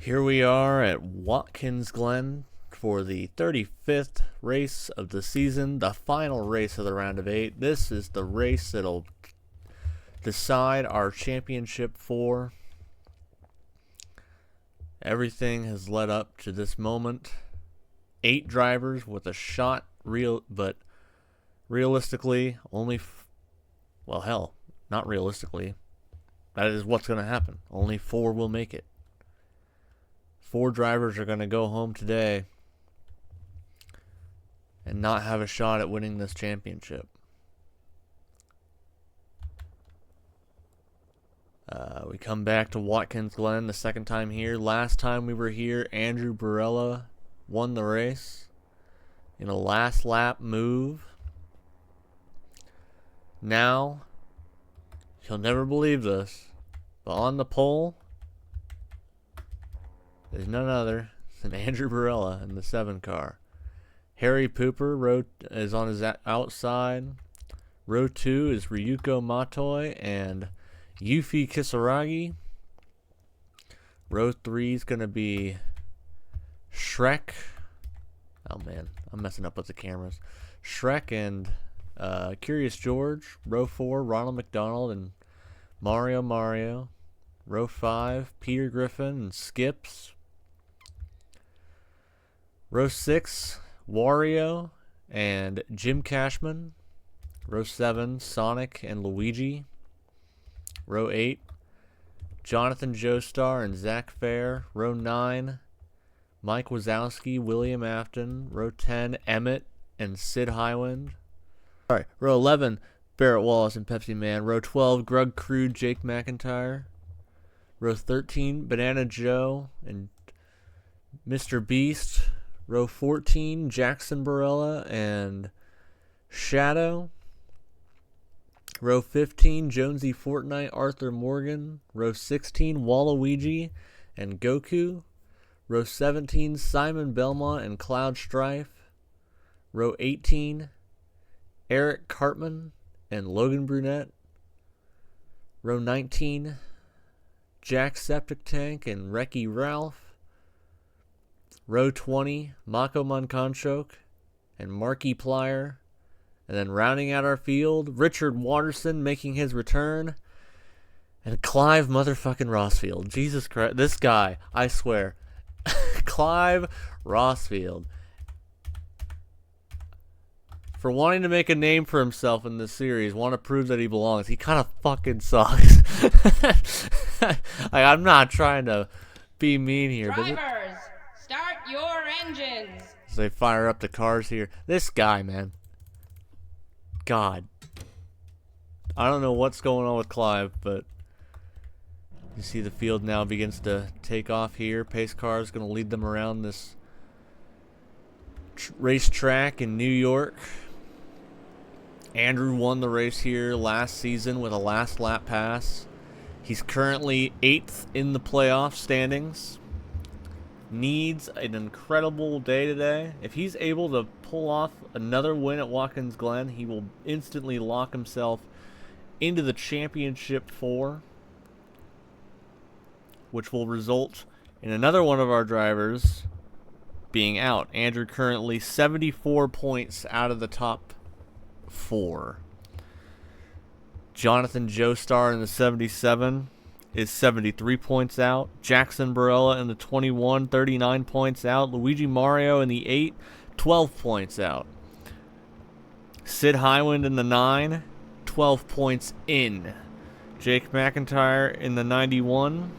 Here we are at Watkins, Glen for the 35th race of the season, the final race of the round of 8. This is the race that'll decide our championship for. Everything has led up to this moment. 8 drivers with a shot, but realistically, well, hell, not realistically. That is what's going to happen. Only 4 will make it. 4 drivers are going to go home today and not have a shot at winning this championship. We come back to Watkins Glen the second time here. Last time we were here, Andrew Barella won the race in a last lap move. Now, you'll never believe this, but on the pole, there's none other than Andrew Barella in the 7 car. Harry Pooper is on his outside. Row 2 is Ryuko Matoi and Yufi Kisaragi. Row 3 is going to be Shrek. Oh man, I'm messing up with the cameras. Shrek and Curious George. Row 4, Ronald McDonald and Mario. Row 5, Peter Griffin and Skips. Row 6, Wario and Jim Cashman. Row 7, Sonic and Luigi. Row 8, Jonathan Joestar and Zach Fair. Row 9, Mike Wazowski, William Afton. Row 10, Emmett and Sid Highwind. Sorry, row 11, Barrett Wallace and Pepsi Man. Row 12, Grug Crude, Jake McIntyre. Row 13, Banana Joe and Mr. Beast. Row 14, Jackson Barella and Shadow. Row 15, Jonesy Fortnite, Arthur Morgan. Row 16, Waluigi and Goku. Row 17, Simon Belmont and Cloud Strife. Row 18, Eric Cartman and Logan Brunette. Row 19, Jack Septic Tank and Reki Ralph. Row 20, Mako Munkonchok and Marky Plier. And then rounding out our field, Richard Watterson making his return. And Clive motherfucking Rossfield. Jesus Christ. This guy, I swear. Clive Rossfield. For wanting to make a name for himself in this series, want to prove that he belongs. He kind of fucking sucks. I'm not trying to be mean here. Drivers, start your engines. As they fire up the cars here. This guy, man. God. I don't know what's going on with Clive, but you see the field now begins to take off here. Pace car is going to lead them around this racetrack in New York. Andrew won the race here last season with a last lap pass. He's currently 8th in the playoff standings. Needs an incredible day today. If he's able to pull off another win at Watkins Glen, he will instantly lock himself into the championship 4, which will result in another one of our drivers being out. Andrew currently 74 points out of the top 4. Jonathan Joestar in the 77 is 73 points out. Jackson Barella in the 21, 39 points out. Luigi Mario in the 8, 12 points out. Sid Highwind in the 9, 12 points in. Jake McIntyre in the 91,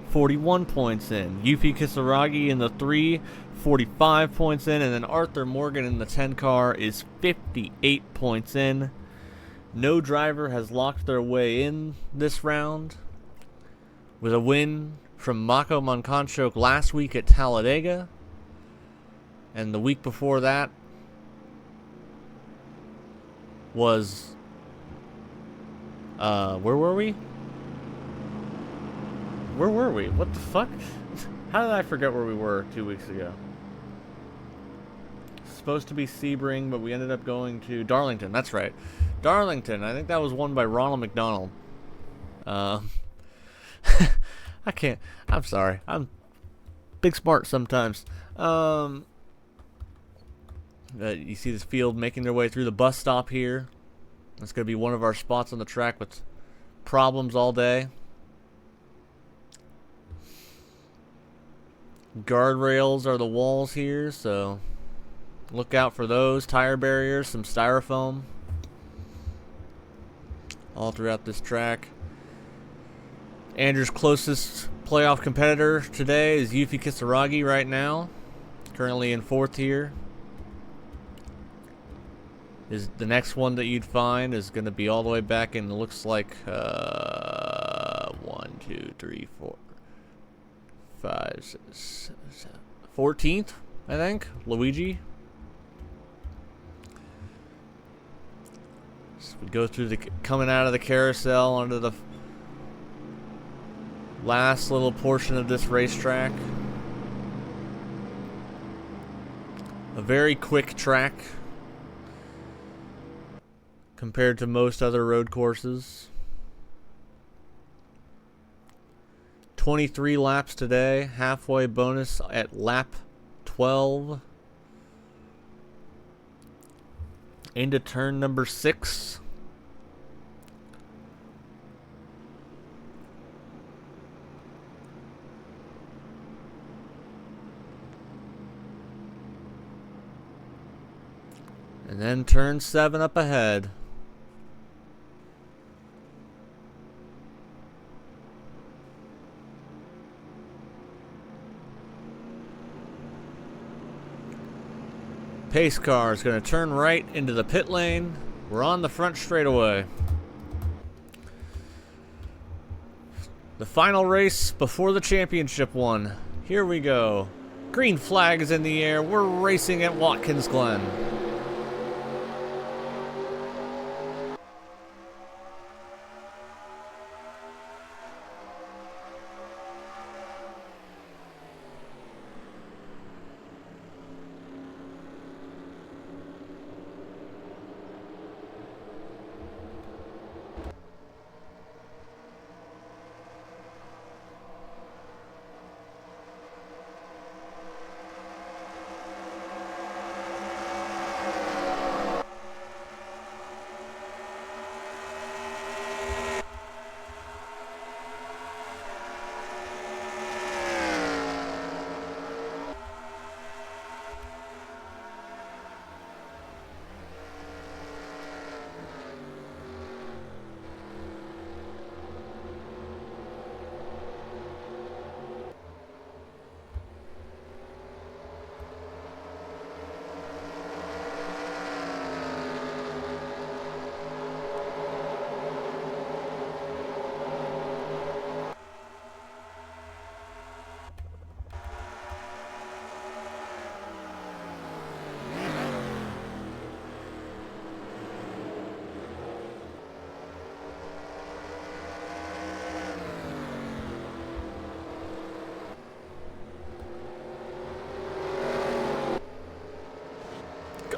41 points in. Yufi Kisaragi in the 3, 45 points in. And then Arthur Morgan in the 10 car is 58 points in. No driver has locked their way in this round, with a win from Mako Munkonchok last week at Talladega. And the week before that was, where were we? Where were we? What the fuck? How did I forget where we were 2 weeks ago? Supposed to be Sebring, but we ended up going to Darlington. That's right. Darlington. I think that was won by Ronald McDonald. I can't. I'm sorry. I'm big smart sometimes. You see this field making their way through the bus stop here. That's going to be one of our spots on the track with problems all day. Guardrails are the walls here, so look out for those. Tire barriers, some styrofoam all throughout this track. Andrew's closest playoff competitor today is Yufi Kisaragi right now, currently in 4th here. Is the next one that you'd find is going to be all the way back in, it looks like 1, 2, 3, 4, 5, 6, 7, 14th, I think, Luigi. So we go through the coming out of the carousel onto the last little portion of this racetrack. A very quick track compared to most other road courses. 23 laps today, halfway bonus at lap 12. Into turn number 6. And then turn 7 up ahead. Pace car is going to turn right into the pit lane. We're on the front straightaway. The final race before the championship one. Here we go. Green flag is in the air. We're racing at Watkins Glen.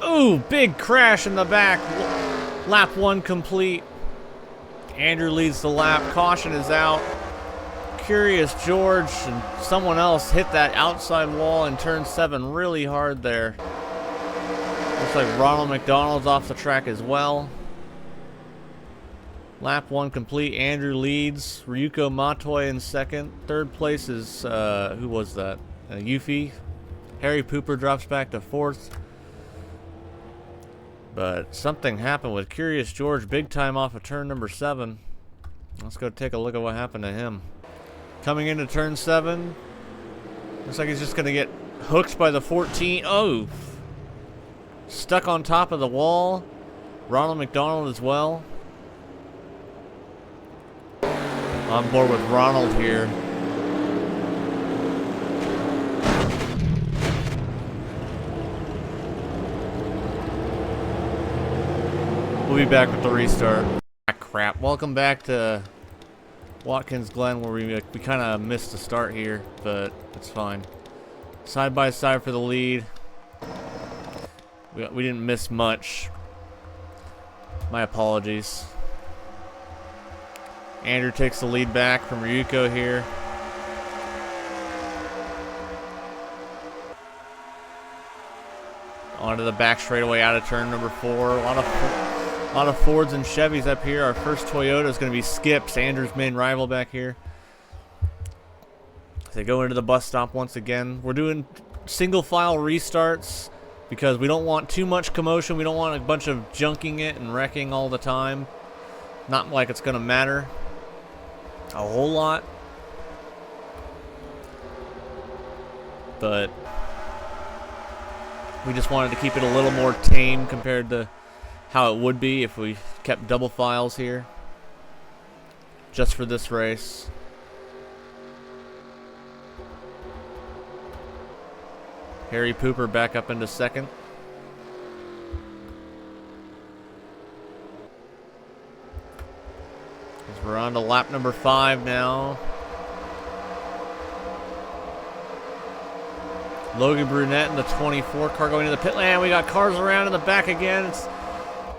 Ooh, big crash in the back. Lap 1 complete. Andrew leads the lap. Caution is out. Curious George and someone else hit that outside wall in turn 7 really hard there. Looks like Ronald McDonald's off the track as well. Lap 1 complete. Andrew leads. Ryuko Matoy in 2nd. 3rd place is, who was that? Yuffie. Harry Pooper drops back to 4th. But something happened with Curious George big time off of turn number 7. Let's go take a look at what happened to him. Coming into turn 7. Looks like he's just going to get hooked by the 14. Oh! Stuck on top of the wall. Ronald McDonald as well. On board with Ronald here. We'll be back with the restart. Ah, crap. Welcome back to Watkins Glen, where we kind of missed the start here, but it's fine. Side by side for the lead. We didn't miss much. My apologies. Andrew takes the lead back from Ryuko here. Onto the back straightaway out of turn number 4. A lot of Fords and Chevys up here. Our first Toyota is going to be Skip's, Andrew's main rival back here. They go into the bus stop once again. We're doing single file restarts because we don't want too much commotion. We don't want a bunch of junking it and wrecking all the time. Not like it's going to matter a whole lot. But we just wanted to keep it a little more tame compared to how it would be if we kept double files here. Just for this race. Harry Pooper back up into second. As we're on to lap number 5 now. Logan Brunette in the 24 car going to the pit lane. We got cars around in the back again. It's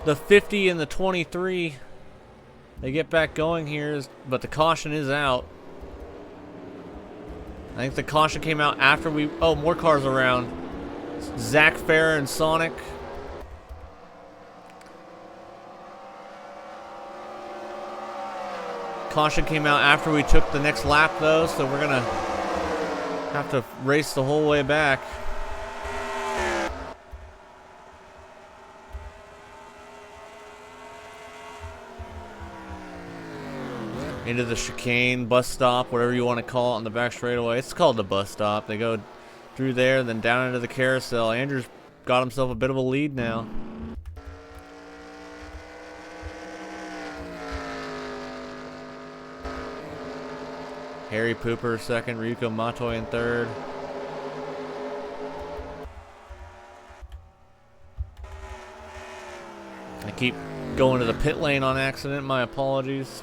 the 50 and the 23. They get back going here, but the caution is out. I think the caution came out after we... Oh, more cars around. Zach Farah and Sonic. Caution came out after we took the next lap, though, so we're going to have to race the whole way back. Into the chicane, bus stop, whatever you want to call it on the back straightaway. It's called the bus stop. They go through there, then down into the carousel. Andrew's got himself a bit of a lead now. Harry Pooper second, Ryuko Matoy in third. I keep going to the pit lane on accident. My apologies.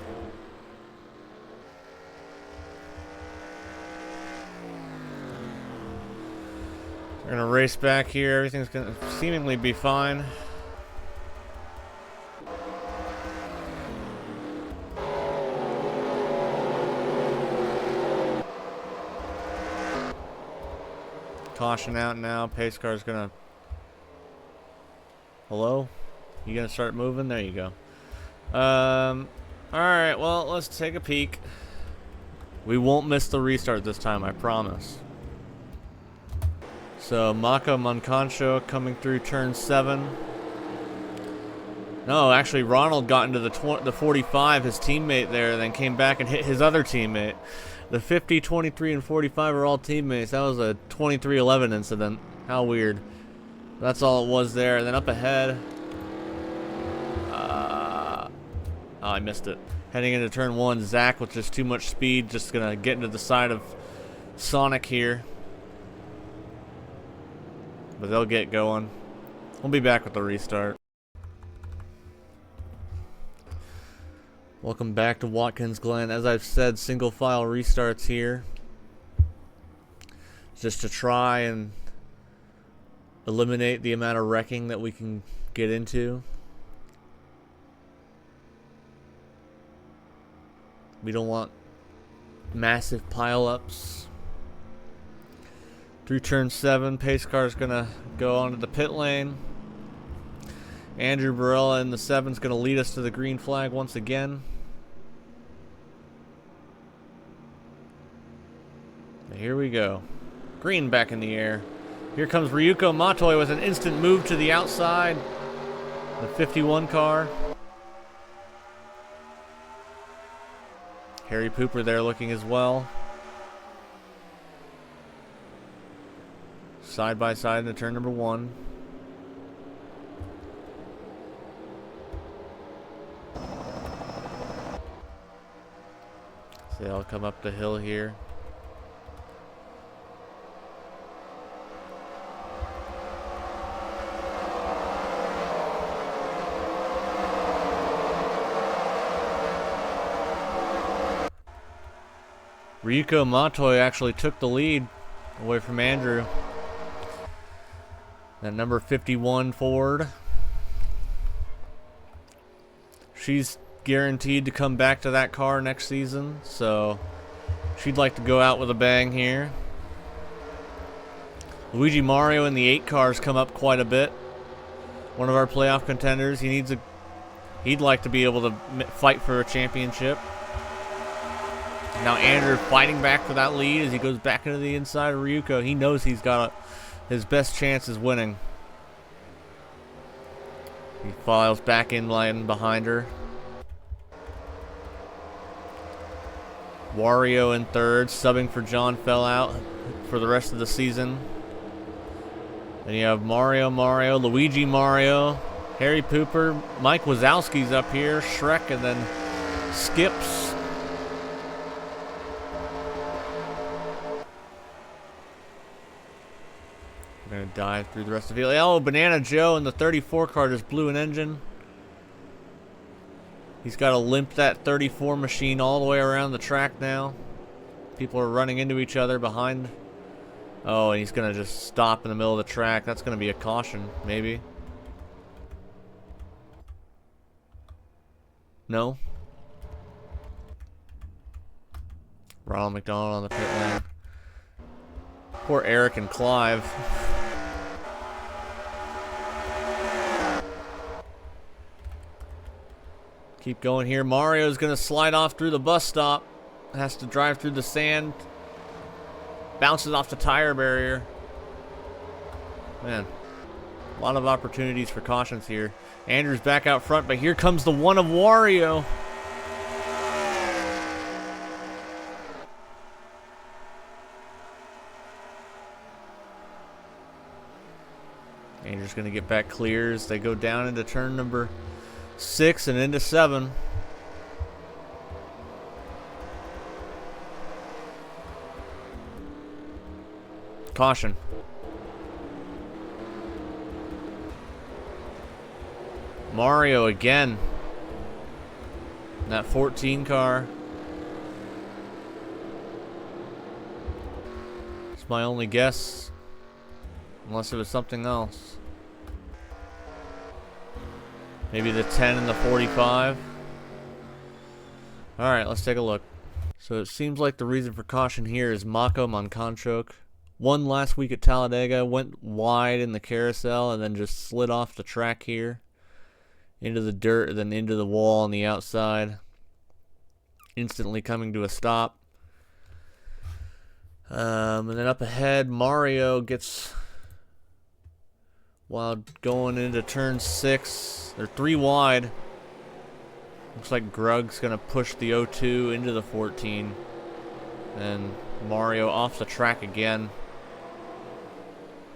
We're gonna race back here. Everything's gonna seemingly be fine. Caution out now. Pace car's gonna... Hello? You gonna start moving? There you go. Alright, well, let's take a peek. We won't miss the restart this time, I promise. So, Mako Moncancho coming through turn 7. No, actually, Ronald got into the 45, his teammate there, then came back and hit his other teammate. The 50, 23, and 45 are all teammates. That was a 23-11 incident. How weird. That's all it was there. And then up ahead... oh, I missed it. Heading into turn 1, Zach with just too much speed. Just going to get into the side of Sonic here. But they'll get going. We'll be back with the restart. Welcome back to Watkins, Glen. As I've said, single file restarts here. Just to try and eliminate the amount of wrecking that we can get into. We don't want massive pileups. Through turn 7, pace car is going to go onto the pit lane. Andrew Barella in the 7 is going to lead us to the green flag once again. And here we go. Green back in the air. Here comes Ryuko Matoy with an instant move to the outside. The 51 car. Harry Pooper there looking as well. Side by side into turn number 1. So they'll come up the hill here. Ryuko Matoy actually took the lead away from Andrew. That number 51 Ford. She's guaranteed to come back to that car next season, so she'd like to go out with a bang here. Luigi Mario in the 8 cars come up quite a bit. One of our playoff contenders. He'd like to be able to fight for a championship. Now Andrew fighting back for that lead as he goes back into the inside of Ryuko. He knows he's got his best chance is winning. He files back in line behind her. Wario in third, subbing for John Fell out for the rest of the season. Then you have Mario, Luigi Mario, Harry Pooper, Mike Wazowski's up here, Shrek, and then Skips. We're going to dive through the rest of the field. Oh, Banana Joe in the 34 car just blew an engine. He's got to limp that 34 machine all the way around the track now. People are running into each other behind. Oh, and he's going to just stop in the middle of the track. That's going to be a caution, maybe. No. Ronald McDonald on the pit lane. Poor Eric and Clive. Keep going here. Mario's going to slide off through the bus stop. Has to drive through the sand. Bounces off the tire barrier. Man, a lot of opportunities for cautions here. Andrew's back out front, but here comes the one of Wario. Andrew's going to get back clear as they go down into turn number 6 and into 7. Caution. Mario again. That 14 car. It's my only guess. Unless it was something else. Maybe the 10 and the 45. Alright, let's take a look. So it seems like the reason for caution here is Mako Mankanchok. Won last week at Talladega, went wide in the carousel, and then just slid off the track here. Into the dirt, then into the wall on the outside. Instantly coming to a stop. And then up ahead, Mario gets... While going into turn 6, they're 3 wide. Looks like Grug's going to push the 02 into the 14. And Mario off the track again.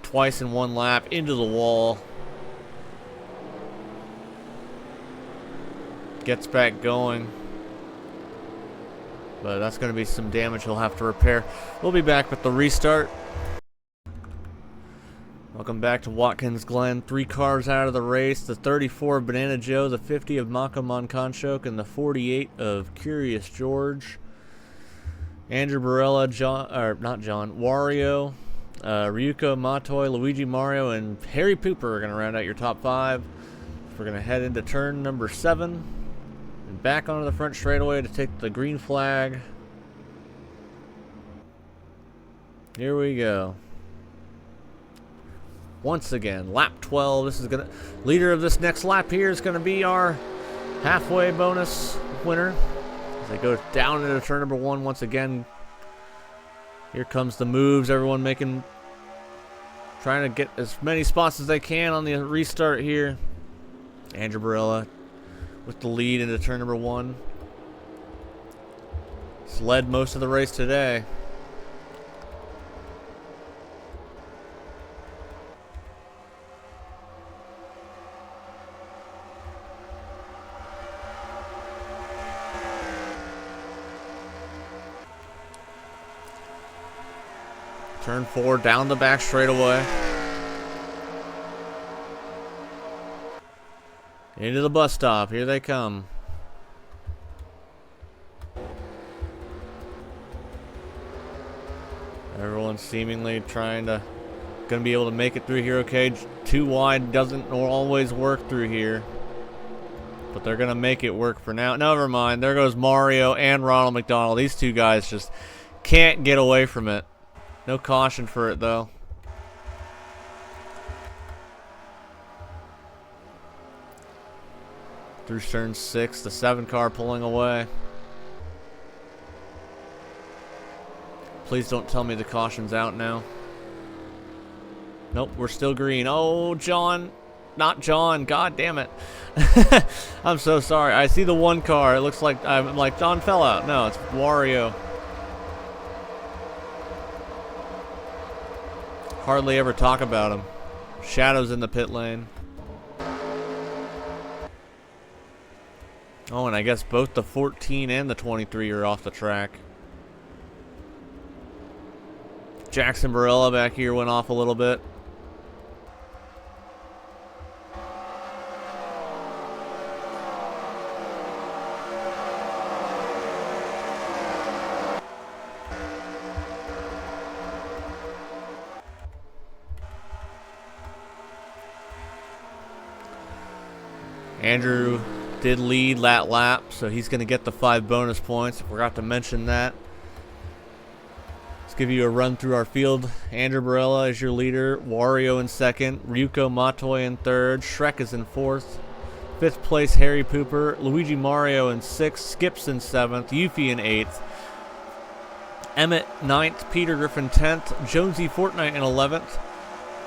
Twice in one lap, into the wall. Gets back going. But that's going to be some damage he'll have to repair. We'll be back with the restart. Welcome back to Watkins Glen. 3 cars out of the race. The 34 of Banana Joe, the 50 of Mako Mankanchok, and the 48 of Curious George. Andrew Barella, Wario, Ryuko, Matoy, Luigi Mario, and Harry Pooper are going to round out your top 5. We're going to head into turn number 7. And back onto the front straightaway to take the green flag. Here we go. Once again, lap 12. This is gonna leader of this next lap here is gonna be our halfway bonus winner. As they go down into turn number 1 once again. Here comes the moves. Everyone trying to get as many spots as they can on the restart here. Andrew Barella with the lead into turn number 1. He's led most of the race today. Turn 4, down the back straightaway. Into the bus stop. Here they come. Everyone's seemingly gonna be able to make it through here okay. Too wide doesn't always work through here. But they're gonna make it work for now. Never mind. There goes Mario and Ronald McDonald. These 2 guys just can't get away from it. No caution for it, though. Through turn 6, the 7 car pulling away. Please don't tell me the caution's out now. Nope, we're still green. Oh, John. Not John. God damn it. I'm so sorry. I see the 1 car. It looks like I'm like John fell out. No, it's Wario. Hardly ever talk about him. Shadow's in the pit lane. Oh, and I guess both the 14 and the 23 are off the track. Jackson Barella back here went off a little bit. Andrew did lead that lap, so he's going to get the 5 bonus points. Forgot to mention that. Let's give you a run through our field. Andrew Barella is your leader. Wario in second. Ryuko Matoy in third. Shrek is in fourth. 5th place, Harry Pooper. Luigi Mario in 6th. Skips in 7th. Yuffie in 8th. Emmett 9th. Peter Griffin 10th. Jonesy Fortnite in 11th.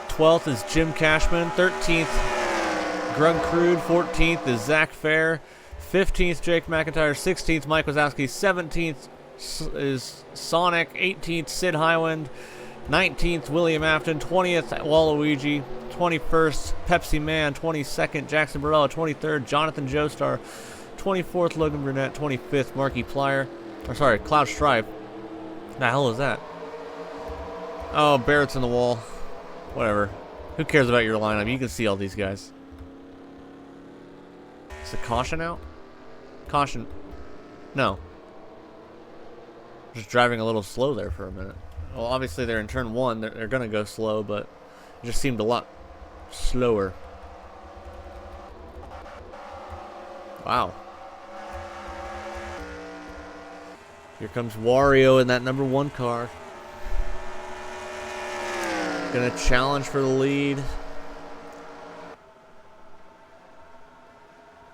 12th is Jim Cashman. 13th, Grug Crude. 14th is Zach Fair. 15th, Jake McIntyre. 16th, Mike Wazowski. 17th is Sonic. 18th, Sid Highwind. 19th, William Afton. 20th, Waluigi. 21st, Pepsi Man. 22nd, Jackson Barella. 23rd, Jonathan Joestar. 24th, Logan Burnett. 25th, Marky Plyer. Or sorry, Cloud Stripe. The hell is that? Oh, Barrett's in the wall. Whatever. Who cares about your lineup? You can see all these guys. Is the caution out? Caution. No. Just driving a little slow there for a minute. Well, obviously they're in turn 1. They're going to go slow, but it just seemed a lot slower. Wow. Here comes Wario in that number 1 car. Gonna challenge for the lead.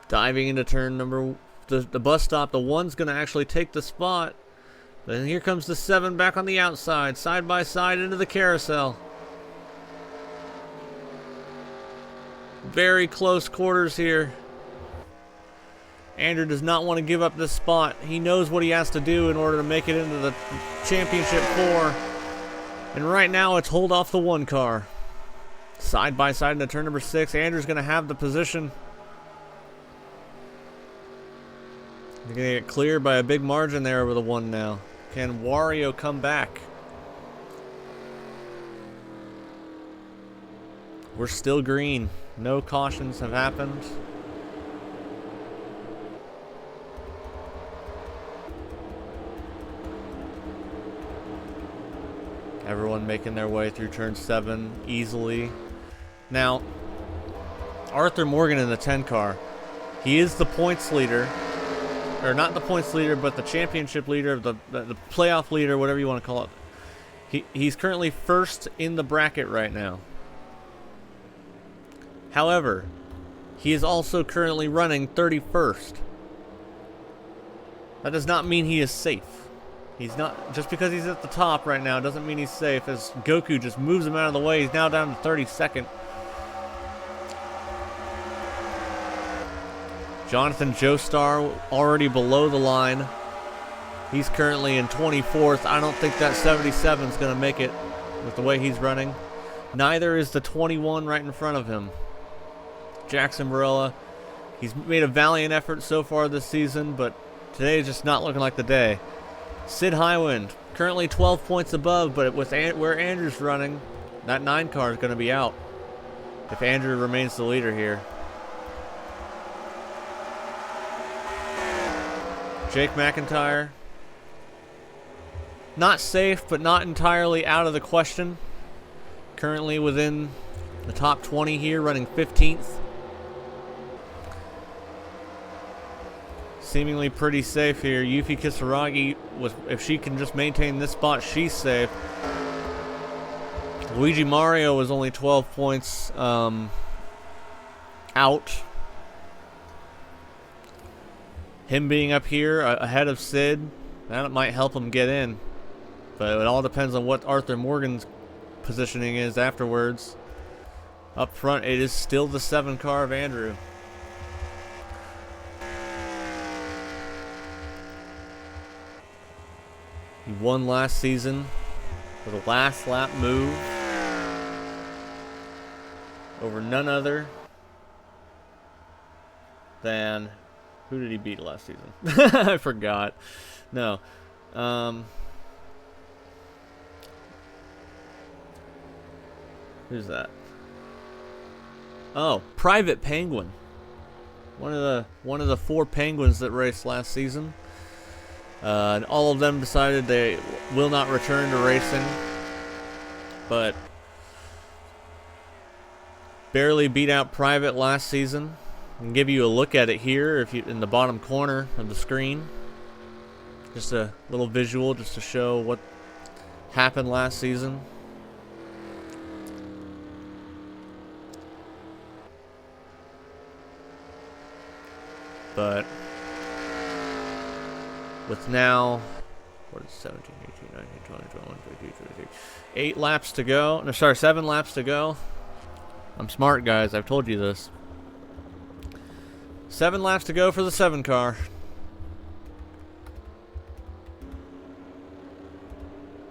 Diving into turn number... The bus stop. The 1's gonna actually take the spot. Then here comes the 7 back on the outside. Side by side into the carousel. Very close quarters here. Andrew does not want to give up this spot. He knows what he has to do in order to make it into the championship 4. And right now it's hold off the 1 car. Side by side into turn number 6. Andrew's going to have the position. They're going to get cleared by a big margin there over the 1 now. Can Wario come back? We're still green. No cautions have happened. Everyone making their way through turn 7 easily. Now, Arthur Morgan in the 10 car. He is the points leader. Or not the points leader, but the championship leader, the playoff leader, whatever you want to call it. He's currently first in the bracket right now. However, he is also currently running 31st. That does not mean he is safe. He's not, just because he's at the top right now doesn't mean he's safe, as Goku just moves him out of the way. He's now down to 32nd. Jonathan Joestar already below the line. He's currently in 24th. I don't think that 77 is going to make it with the way he's running. Neither is the 21 right in front of him. Jackson Barella, he's made a valiant effort so far this season, but today is just not looking like the day. Sid Highwind, currently 12 points above, but with where Andrew's running, that 9 car is going to be out if Andrew remains the leader here. Jake McIntyre, not safe, but not entirely out of the question. Currently within the top 20 here, running 15th. Seemingly pretty safe here. Yuffie Kisaragi, if she can just maintain this spot, she's safe. Luigi Mario was only 12 points out. him being up here ahead of Sid, that might help him get in. But it all depends on what Arthur Morgan's positioning is afterwards. Up front, it is still the 7 car of Andrew. He won last season with a last lap move over none other than, who did he beat last season? I forgot. No. Who's that? Oh, Private Penguin. One of the 4 Penguins that raced last season. And all of them decided they will not return to racing. But barely beat out Private last season. I can give you a look at it here if you in the bottom corner of the screen. Just a little visual just to show what happened last season. But with now, what is 17, 18, 19, 20, 21, 22, 23, 8 laps to go. No, sorry, 7 laps to go. I'm smart, guys. I've told you this. 7 laps to go for the 7 car.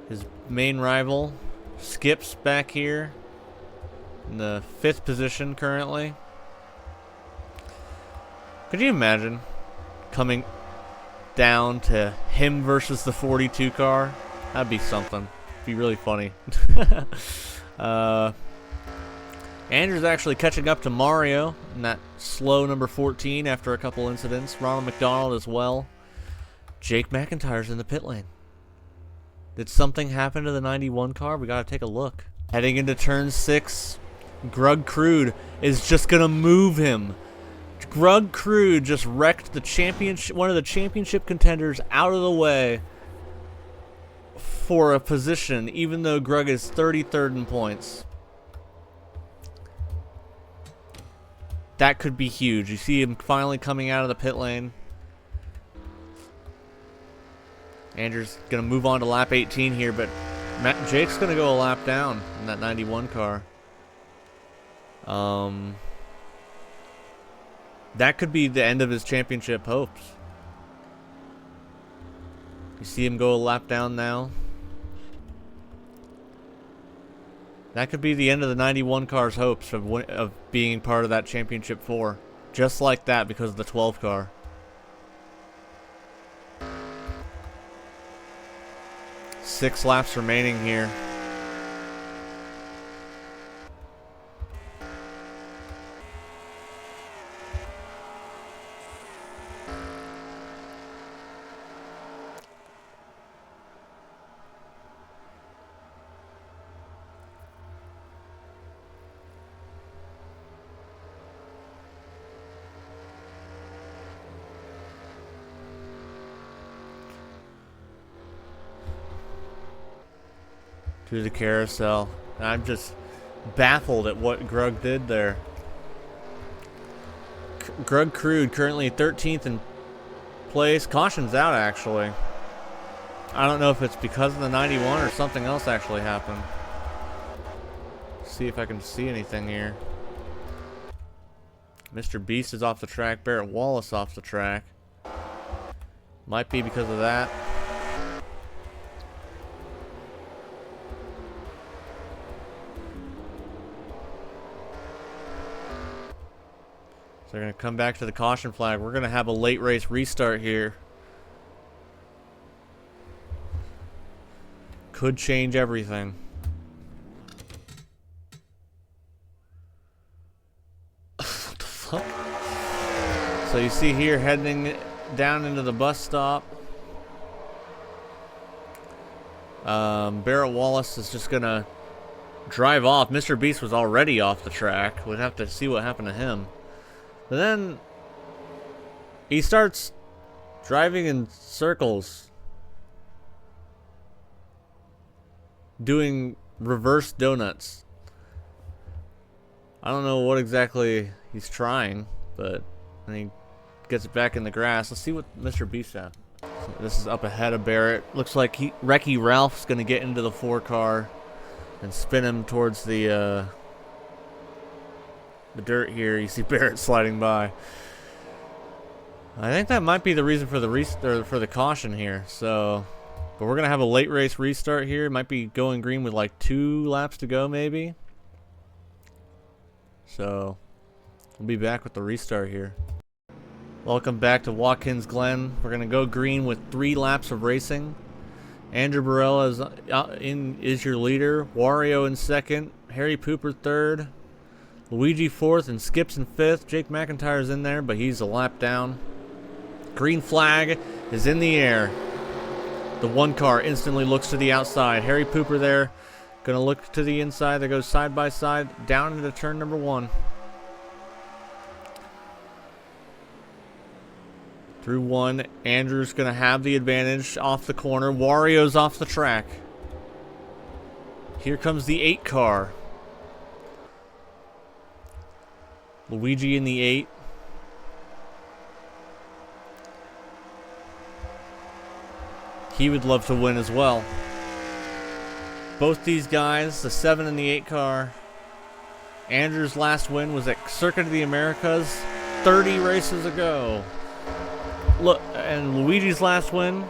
His main rival, Skip's back here in the 5th position currently. Could you imagine coming down to him versus the 42 car? That'd be something. It'd be really funny. Andrew's actually catching up to Mario in that slow number 14 after a couple incidents. Ronald McDonald as well. Jake McIntyre's in the pit lane. Did something happen to the 91 car? We gotta take a look. Heading into turn 6, Grug Crude is just gonna move him. Grug Crude just wrecked the championship, one of the championship contenders out of the way for a position, even though Grug is 33rd in points. That could be huge. You see him finally coming out of the pit lane. Andrew's going to move on to lap 18 here, but Jake's going to go a lap down in that 91 car. That could be the end of his championship hopes. You see him go a lap down now. That could be the end of the 91 car's hopes of being part of that championship 4. Just like that because of the 12 car. Six laps remaining here. To the carousel. I'm just baffled at what Grug did there. Grug Crude currently 13th in place. Caution's out, actually. I don't know if it's because of the 91 or something else actually happened. See if I can see anything here. Mr. Beast is off the track. Barrett Wallace off the track. Might be because of that. They're going to come back to the caution flag. We're going to have a late race restart here. Could change everything. What the fuck? So you see here heading down into the bus stop. Barrett Wallace is just going to drive off. Mr. Beast was already off the track. We'd have to see what happened to him. But then he starts driving in circles, doing reverse donuts. I don't know what exactly he's trying, but he gets it back in the grass. Let's see what Mr. Beast has. This is up ahead of Barrett. Looks like Wrecky Ralph's going to get into the 4 car and spin him towards the dirt here. You see Barrett sliding by. I think that might be the reason for the caution here. So, but we're going to have a late race restart here. It might be going green with like 2 laps to go maybe. So, we'll be back with the restart here. Welcome back to Watkins, Glen. We're going to go green with 3 laps of racing. Andrew Barella is your leader. Wario in second. Harry Pooper third. Luigi fourth and Skips in fifth. Jake McIntyre's in there, but he's a lap down. Green flag is in the air. The 1 car instantly looks to the outside. Harry Pooper there. Going to look to the inside. They go side by side down into turn number 1. Through 1, Andrew's going to have the advantage off the corner. Wario's off the track. Here comes the 8 car. Luigi in the 8. He would love to win as well. Both these guys, the 7 and the 8 car. Andrew's last win was at Circuit of the Americas 30 races ago. Look, and Luigi's last win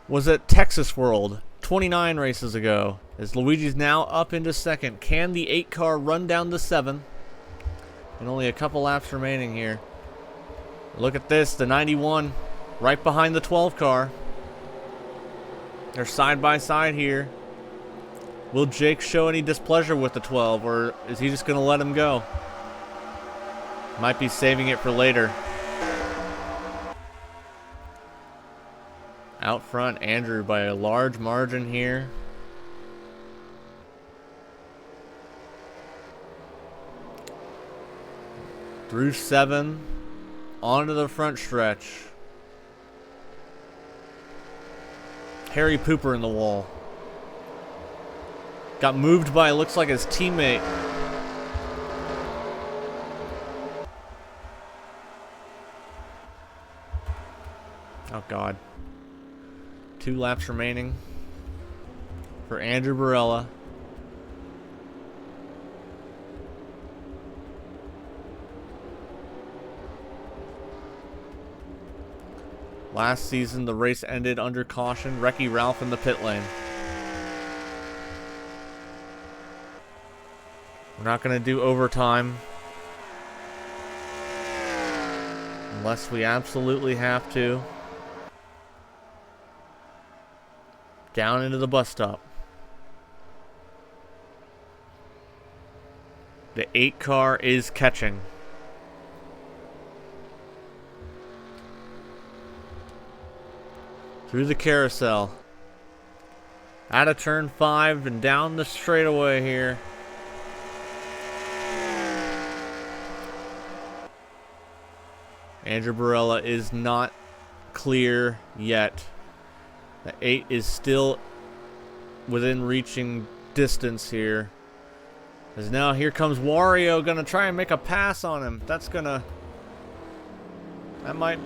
was at Texas World 29 races ago. As Luigi's now up into second. Can the 8 car run down the 7? And only a couple laps remaining here. Look at this, the 91 right behind the 12 car. They're side by side here. Will Jake show any displeasure with the 12, or is he just going to let him go? Might be saving it for later. Out front, Andrew by a large margin here. Through 7, onto the front stretch. Harry Pooper in the wall. Got moved by, looks like, his teammate. Oh, God. 2 laps remaining for Andrew Barella. Last season, the race ended under caution. Wrecky Ralph in the pit lane. We're not going to do overtime unless we absolutely have to. Down into the bus stop. The 8 car is catching. Through the carousel. Out of turn 5 and down the straightaway here. Andrew Barella is not clear yet. The 8 is still within reaching distance here. As now here comes Wario, gonna try and make a pass on him. That might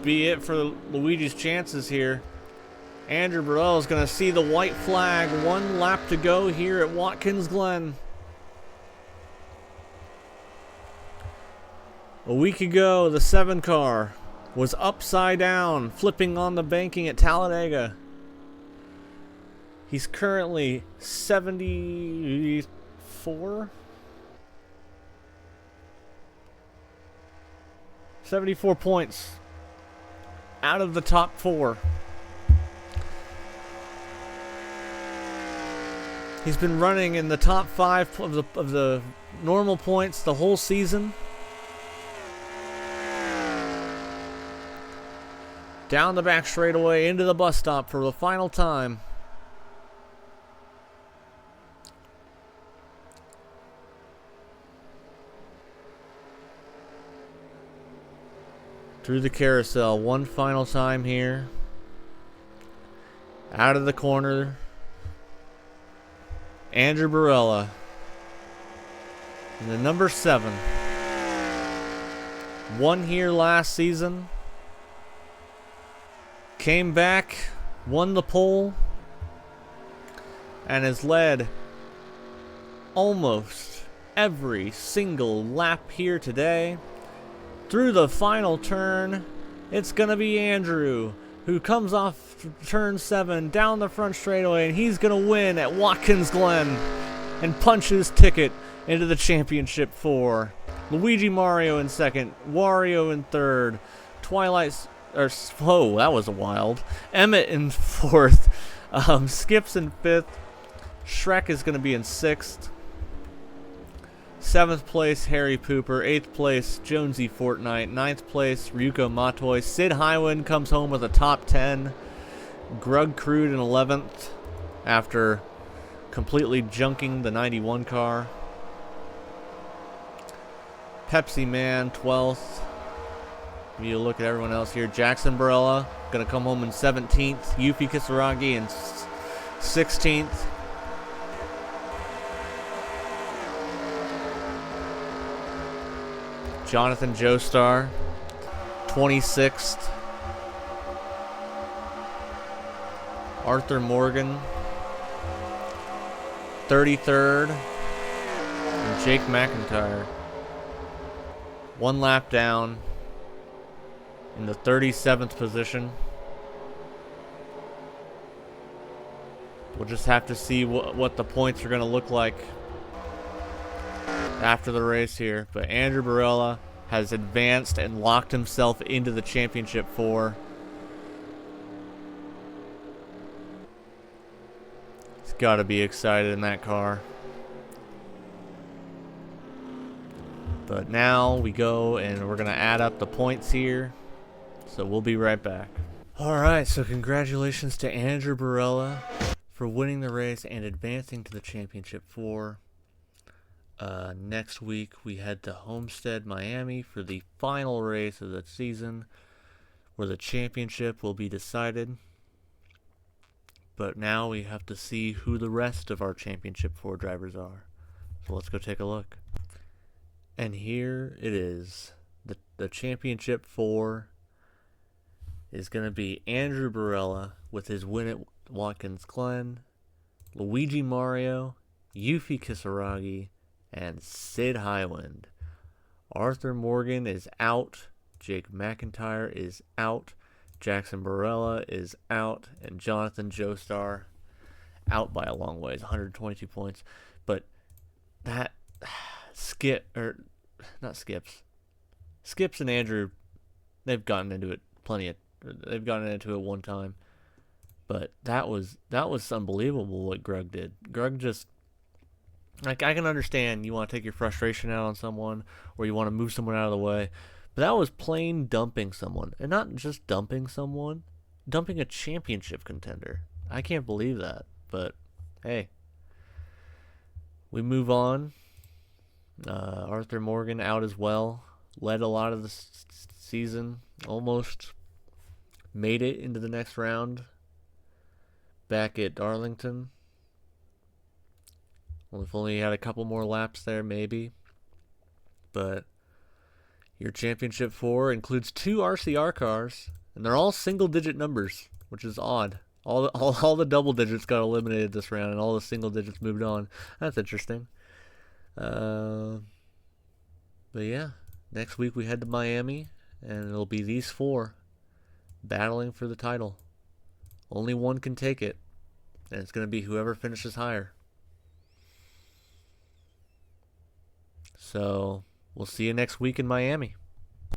be it for Luigi's chances here. Andrew Barella is gonna see the white flag. 1 lap to go here at Watkins Glen. A week ago, the 7 car was upside down, flipping on the banking at Talladega. He's currently 74? 74 points out of the top 4. He's been running in the top 5 of the normal points the whole season. Down the back straightaway into the bus stop for the final time. Through the carousel, one final time here. Out of the corner. Andrew Barella. And the number 7. Won here last season. Came back, won the pole, and has led almost every single lap here today. Through the final turn, it's going to be Andrew, who comes off turn 7 down the front straightaway, and he's going to win at Watkins Glen and punch his ticket into the championship 4. Luigi Mario in second, Wario in third, that was wild. Emmett in fourth, Skips in fifth, Shrek is going to be in sixth, 7th place Harry Pooper, 8th place Jonesy Fortnite, 9th place Ryuko Matoy, Sid Highwind comes home with a top 10, Grug Crude in 11th after completely junking the 91 car, Pepsi Man 12th. You look at everyone else here. Jackson Barella going to come home in 17th. Yuffie Kisaragi in 16th. Jonathan Joestar, 26th. Arthur Morgan, 33rd. And Jake McIntyre, 1 lap down in the 37th position. We'll just have to see what the points are going to look like after the race here. But Andrew Barella has advanced and locked himself into the championship 4. He's got to be excited in that car. But now we go and we're going to add up the points here. So we'll be right back. Alright, so congratulations to Andrew Barella for winning the race and advancing to the championship 4. Next week we head to Homestead, Miami for the final race of the season, where the championship will be decided. But now we have to see who the rest of our championship 4 drivers are. So let's go take a look. And here it is. The championship 4 is going to be Andrew Barella with his win at Watkins Glen, Luigi Mario, Yuffie Kisaragi, and Sid Highwind. Arthur Morgan is out, Jake McIntyre is out, Jackson Barella is out, and Jonathan Joestar out by a long ways, 122 points. But that Skips and Andrew, they've gotten into it they've gotten into it one time. But that was unbelievable what Grug did. Grug just, like, I can understand you want to take your frustration out on someone or you want to move someone out of the way, but that was plain dumping someone. And not just dumping someone, dumping a championship contender. I can't believe that. But hey, we move on. Arthur Morgan out as well. Led a lot of the season. Almost made it into the next round back at Darlington. We've only had a couple more laps there, maybe. But your championship 4 includes 2 RCR cars, and they're all single-digit numbers, which is odd. All the double digits got eliminated this round, and all the single digits moved on. That's interesting. But yeah, next week we head to Miami, and it'll be these 4 battling for the title. Only one can take it, and it's going to be whoever finishes higher. So we'll see you next week in Miami.